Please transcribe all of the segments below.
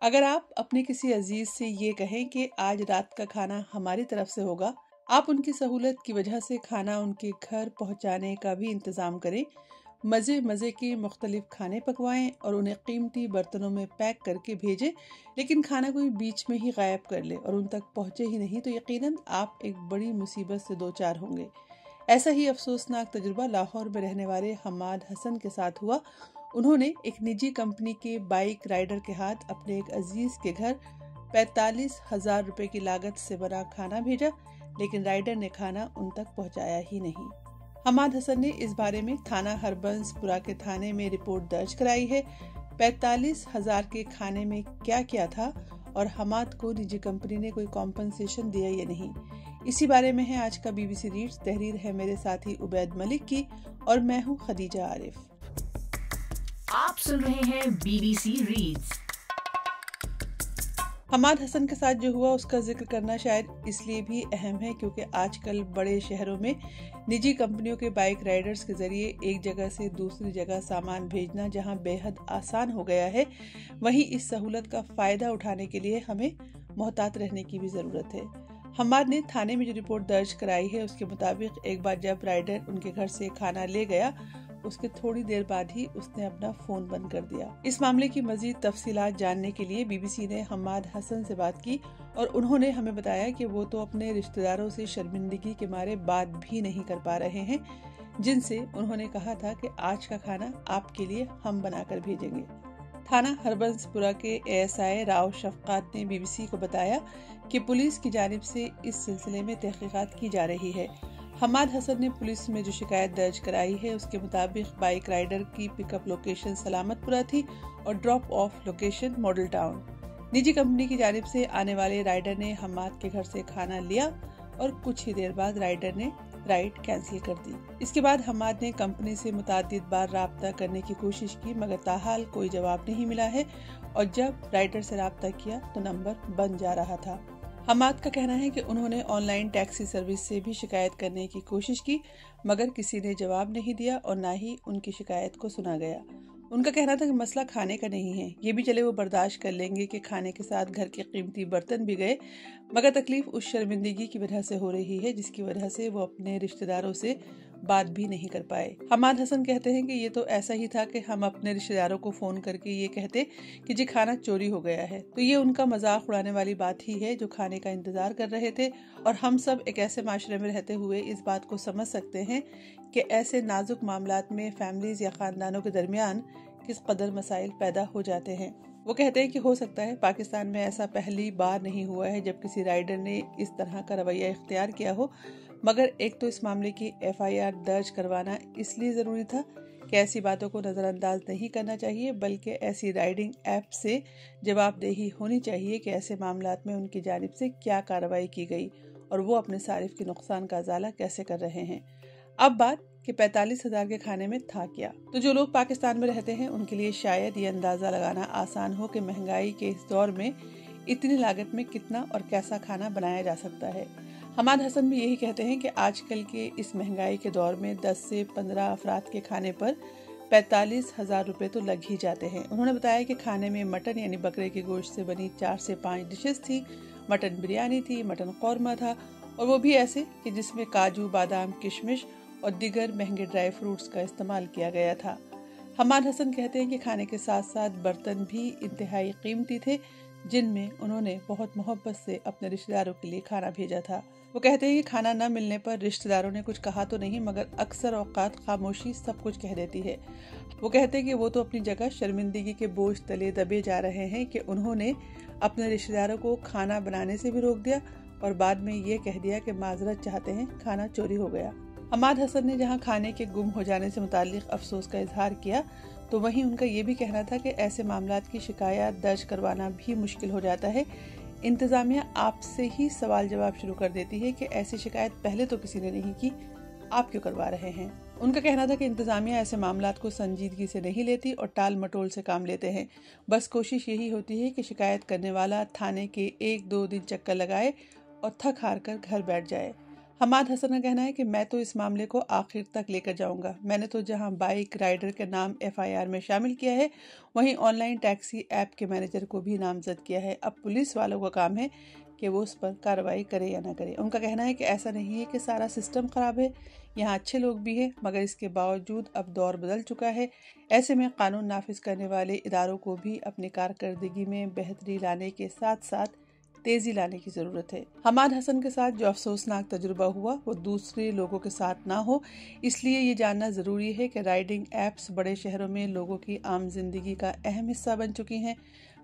अगर आप अपने किसी अजीज से ये कहें कि आज रात का खाना हमारी तरफ से होगा, आप उनकी सहूलत की वजह से खाना उनके घर पहुंचाने का भी इंतज़ाम करें। मज़े मज़े के मुख्तलिफ खाने पकवाएं और उन्हें कीमती बर्तनों में पैक करके भेजें, लेकिन खाना कोई बीच में ही गायब कर ले और उन तक पहुंचे ही नहीं तो यकीनन आप एक बड़ी मुसीबत से दो चार होंगे। ऐसा ही अफसोसनाक तजुर्बा लाहौर में रहने वाले हमाद हसन के साथ हुआ। उन्होंने एक निजी कंपनी के बाइक राइडर के हाथ अपने एक अजीज के घर 45,000 रुपए की लागत से बना खाना भेजा, लेकिन राइडर ने खाना उन तक पहुंचाया ही नहीं। हमाद हसन ने इस बारे में थाना हरबंसपुरा के थाने में रिपोर्ट दर्ज कराई है। 45,000 के खाने में क्या क्या था और हमाद को निजी कंपनी ने कोई कॉम्पनसेशन दिया या नहीं, इसी बारे में है आज का BBC रीड्स। तहरीर है मेरे साथी उबैद मलिक की और मैं हूँ खदीजा आरिफ। आप सुन रहे हैं BBC रीड्स। हमाद हसन के साथ जो हुआ उसका जिक्र करना शायद इसलिए भी अहम है क्योंकि आजकल बड़े शहरों में निजी कंपनियों के बाइक राइडर्स के जरिए एक जगह से दूसरी जगह सामान भेजना जहां बेहद आसान हो गया है, वहीं इस सहूलत का फायदा उठाने के लिए हमें मोहतात रहने की भी जरूरत है। हमाद ने थाने में जो रिपोर्ट दर्ज कराई है उसके मुताबिक एक बार जब राइडर उनके घर से खाना ले गया, उसके थोड़ी देर बाद ही उसने अपना फोन बंद कर दिया। इस मामले की मजीद तफसीलात जानने के लिए BBC ने हमाद हसन से बात की और उन्होंने हमें बताया कि वो तो अपने रिश्तेदारों से शर्मिंदगी के मारे बात भी नहीं कर पा रहे हैं, जिनसे उन्होंने कहा था कि आज का खाना आपके लिए हम बनाकर भेजेंगे। थाना हरबंसपुरा के ASI राव शफकात ने BBC को बताया कि पुलिस की जानिब से इस सिलसिले में तहकीकात की जा रही है। हमाद हसन ने पुलिस में जो शिकायत दर्ज कराई है उसके मुताबिक बाइक राइडर की पिकअप लोकेशन सलामतपुरा थी और drop of location model town. निजी कंपनी की जानिब से आने वाले राइडर ने हमाद के घर से खाना लिया और कुछ ही देर बाद राइडर ने राइड कैंसिल कर दी। इसके बाद हमाद ने कंपनी से मुतादिद बार राब्ता करने की कोशिश की मगर ताहाल कोई जवाब नहीं मिला है और जब राइडर से राब्ता किया तो नंबर बंद जा रहा था। हमाद का कहना है कि उन्होंने ऑनलाइन टैक्सी सर्विस से भी शिकायत करने की कोशिश की मगर किसी ने जवाब नहीं दिया और ना ही उनकी शिकायत को सुना गया। उनका कहना था कि मसला खाने का नहीं है, ये भी चले वो बर्दाश्त कर लेंगे कि खाने के साथ घर के कीमती बर्तन भी गए, मगर तकलीफ उस शर्मिंदगी की वजह से हो रही है जिसकी वजह से वो अपने रिश्तेदारों से बात भी नहीं कर पाए। हमाद हसन कहते हैं कि ये तो ऐसा ही था कि हम अपने रिश्तेदारों को फोन करके ये कहते कि जी खाना चोरी हो गया है, तो ये उनका मजाक उड़ाने वाली बात ही है जो खाने का इंतजार कर रहे थे। और हम सब एक ऐसे माशरे में रहते हुए इस बात को समझ सकते हैं कि ऐसे नाजुक मामलात में फैमिलीज या खानदानों के दरमियान किस कदर मसाइल पैदा हो जाते हैं। वो कहते हैं कि हो सकता है पाकिस्तान में ऐसा पहली बार नहीं हुआ है जब किसी राइडर ने इस तरह का रवैया इख्तियार किया हो, मगर एक तो इस मामले की FIR दर्ज करवाना इसलिए ज़रूरी था कि ऐसी बातों को नज़रअंदाज नहीं करना चाहिए, बल्कि ऐसी राइडिंग ऐप से जवाबदेही होनी चाहिए कि ऐसे मामलात में उनकी जानिब से क्या कार्रवाई की गई और वो अपने सारिफ के नुकसान का अजाला कैसे कर रहे हैं। अब बात कि 45,000 के खाने में था क्या, तो जो लोग पाकिस्तान में रहते हैं उनके लिए शायद ये अंदाज़ा लगाना आसान हो कि महंगाई के इस दौर में इतनी लागत में कितना और कैसा खाना बनाया जा सकता है। हमाद हसन भी यही कहते हैं कि आजकल के इस महंगाई के दौर में 10 से 15 अफराद के खाने पर 45,000 रुपए तो लग ही जाते हैं। उन्होंने बताया कि खाने में मटन यानी बकरे के गोश्त से बनी 4 से 5 डिशेस थी, मटन बिरयानी थी, मटन कौरमा था और वो भी ऐसे कि जिसमें काजू, बादाम, किशमिश और दीगर महंगे ड्राई फ्रूट्स का इस्तेमाल किया गया था। हमाद हसन कहते हैं कि खाने के साथ साथ बर्तन भी इंतहाई कीमती थे जिनमें उन्होंने बहुत मोहब्बत से अपने रिश्तेदारों के लिए खाना भेजा था। वो कहते हैं कि खाना न मिलने पर रिश्तेदारों ने कुछ कहा तो नहीं मगर अक्सर औकात खामोशी सब कुछ कह देती है। वो कहते हैं कि वो तो अपनी जगह शर्मिंदगी के बोझ तले दबे जा रहे हैं कि उन्होंने अपने रिश्तेदारों को खाना बनाने से भी रोक दिया और बाद में ये कह दिया कि माजरत चाहते हैं, खाना चोरी हो गया। हमाद हसन ने जहां खाने के गुम हो जाने से मुताल्लिक अफसोस का इजहार किया तो वहीं उनका ये भी कहना था कि ऐसे मामलात की शिकायत दर्ज करवाना भी मुश्किल हो जाता है। इंतज़ामिया आपसे ही सवाल जवाब शुरू कर देती है कि ऐसी शिकायत पहले तो किसी ने नहीं की, आप क्यों करवा रहे हैं। उनका कहना था कि इंतज़ामिया ऐसे मामलात को संजीदगी से नहीं लेती और टाल मटोल से काम लेते हैं। बस कोशिश यही होती है कि शिकायत करने वाला थाने के 1-2 दिन चक्कर लगाए और थक हार कर घर बैठ जाए। हमाद हसन का कहना है कि मैं तो इस मामले को आखिर तक लेकर जाऊंगा। मैंने तो जहां बाइक राइडर के नाम FIR में शामिल किया है, वहीं ऑनलाइन टैक्सी ऐप के मैनेजर को भी नामजद किया है। अब पुलिस वालों का काम है कि वो उस पर कार्रवाई करे या ना करे। उनका कहना है कि ऐसा नहीं है कि सारा सिस्टम ख़राब है, यहाँ अच्छे लोग भी हैं, मगर इसके बावजूद अब दौर बदल चुका है। ऐसे में कानून नाफिज करने वाले इदारों को भी अपनी कारकर्दगी में बेहतरी लाने के साथ साथ तेजी लाने की ज़रूरत है। हमाद हसन के साथ जो अफसोसनाक तजुर्बा हुआ वो दूसरे लोगों के साथ ना हो, इसलिए ये जानना ज़रूरी है कि राइडिंग ऐप्स बड़े शहरों में लोगों की आम जिंदगी का अहम हिस्सा बन चुकी हैं।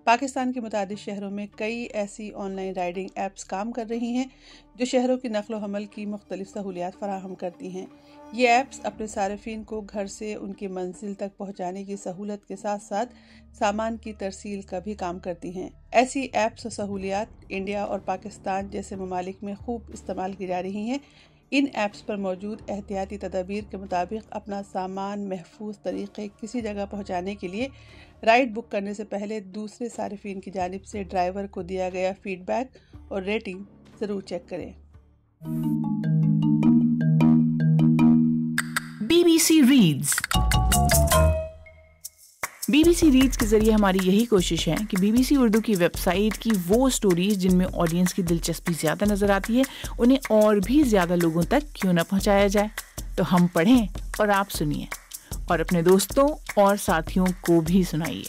पाकिस्तान के मुतादिद शहरों में कई ऐसी ऑनलाइन राइडिंग ऐप्स काम कर रही हैं जो शहरों की नकलो हमल की मुख्तलिफ सहूलियात फराहम करती हैं। ये ऐप्स अपने सारिफिन को घर से उनकी मंजिल तक पहुंचाने की सहूलत के साथ साथ सामान की तरसील का भी काम करती हैं। ऐसी ऐप्स और सहूलियात इंडिया और पाकिस्तान जैसे ममालिक में खूब इस्तेमाल की जा रही हैं। इन ऐप्स पर मौजूद एहतियाती तदाबीर के मुताबिक अपना सामान महफूज तरीके किसी जगह पहुंचाने के लिए राइड बुक करने से पहले दूसरे सारिफिन की जानिब से ड्राइवर को दिया गया फीडबैक और रेटिंग ज़रूर चेक करें। BBC reads. BBC रीड्स के जरिए हमारी यही कोशिश है कि BBC उर्दू की वेबसाइट की वो स्टोरीज जिनमें ऑडियंस की दिलचस्पी ज़्यादा नज़र आती है, उन्हें और भी ज़्यादा लोगों तक क्यों न पहुंचाया जाए। तो हम पढ़ें और आप सुनिए और अपने दोस्तों और साथियों को भी सुनाइए।